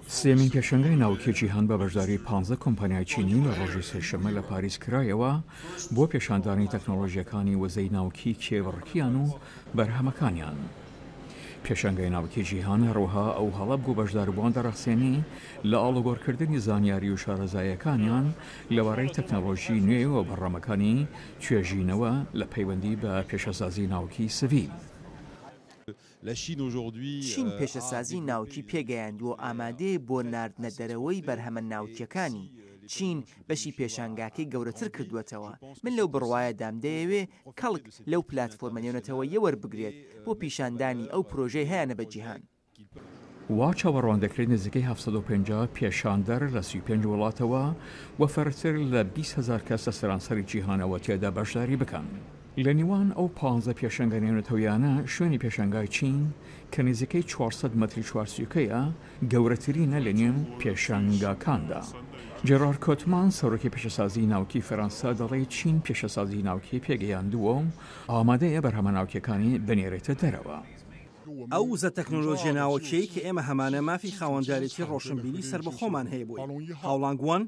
سێمین پێشەنگای ناوکی جیهان بە بەشداری 15 کۆمپانیای چینی لە ڕۆژی سێشەممە لە پاریس کرایەوە بۆ پێشاندانی تەکنۆلۆژیەکانی وەزەی ناوکی کێوەڕکیان و بەرهەمەکانیان. پێشەنگای ناوکی جیهان هەروەها ئەو هەڵە بوو بەشداربووان دەڕەخسێنی لە ئاڵوگۆڕکردنی زانیاری و شارەزایەکانیان لەوارەی تەکنۆلۆژی نوێ و بەڕەمەکانی توێژینەوە لە پەیوەندی بە پێشەسازی ناوکی سڤیل. چین پێشەسازی ناوکی پێگەیاندووە ئامادەیە بۆ ناردنە دەرەوەی بەرهەمە ناوکیەکانی. چین بەشی پێشانگاکەی گەورەتر کردووەتەوە. من لەو بڕوایەدام دەیەوێ کەڵک لەو پلاتفۆرمە نێونەتەوەیە وەربگرێت بۆ پیشاندانی ئەو پرۆژەی هەیەە بە جیهان. وا چاوەڕوان نزیکەی 750 پێشاندەر لە 35 وڵاتەوە و فەرتر لە 20,000 کەس لە سەرانسەری جیهانەوە تێدا بەشداری بکەن. لە نیوان ئەو 15 پێشەنگە نێونەتەوەیانە شوێنی پێشەنگای چین کە نزیکەی 400 مەتری چوارچووکەیە گەورەترینە لە نێو پێشەنگاکاندا. جێرار کۆتمان سەرۆکی پێشەسازی ناوکی فەرەنسا دەڵێ چین پێشەسازی ناوکی پێگەیاندووە و ئامادەیە بەرهەمە ناوکیەکانی بنێرێتە دەرەوە. ئەو وزە تەکنۆلۆژیە ناوەکیەی کە ئێمە هەمانە مافی خاوەنداریەتی ڕۆشنبیری سەر بەخۆمان هەیە بووی. هاوڵانگوان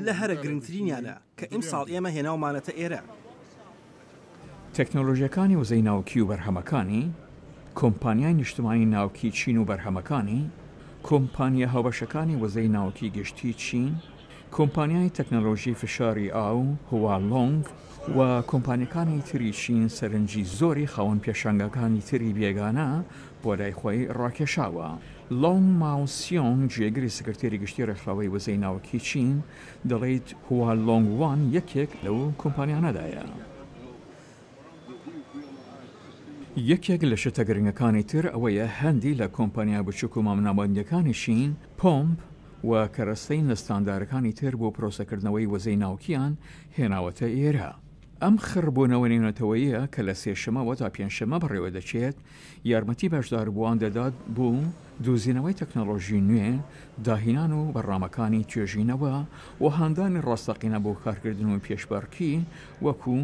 لە هەرە گرنگترینیانە کە ئیمساڵ ئێمە هێناومانەتە ئێرە. تەکنۆلۆژیەکانی وزەی ناوکی و بەرهەمەکانی، کۆمپانیای نیشتمانی ناوکی چین و بەرهەمەکانی، کۆمپانیە هاوبەشەکانی وزەی ناوکی گشتی چین، کۆمپانیای تەکنۆلۆژی فشاری ئاو هوالۆنگ و کۆمپانیەکانی تری چین سەرنجی زۆری خاوەن پێشەنگەکانی تری بێگانە بۆ لای خۆی ڕاکێشاوە. لۆنگ ماوسیۆنگ جێگری سکرتێری گشتی ڕێکخراوەی وزەی ناوکی چین دەڵێت هوالۆنگ وان یەکێک لەو کۆمپانیانەدایە. یەکێک لە شتە گرنگەکانی تر ئەوەیە هەندی لە کۆمپانیا بچووک و مامنابەندیەکانی شین پۆمپ و کەرەستەی نەستاندارەکانی تر بۆ پرۆسەکردنەوەی وەزەی ناوکیان هێناوەتە ئێرە. ئەم خڕبوونەوە نێونەتەوەیە کە لە سێشەمەوە تا پێنجشەمە بەڕێوە دەچێت یارمەتی بەشداربووان دەدات بۆ دۆزینەوەی تەکنۆلۆژی نوێ، داهینان و بەڕامەکانی توێژینەوە و هاندانی ڕاستەقینە بۆ کارکردن و پێشبەرکی وەکو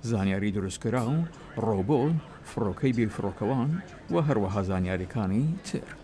زانیاری دروستکرا و ڕۆبۆت، فڕۆکەی بێفڕۆکەوان و هەروەها زانیاریەکانی تر.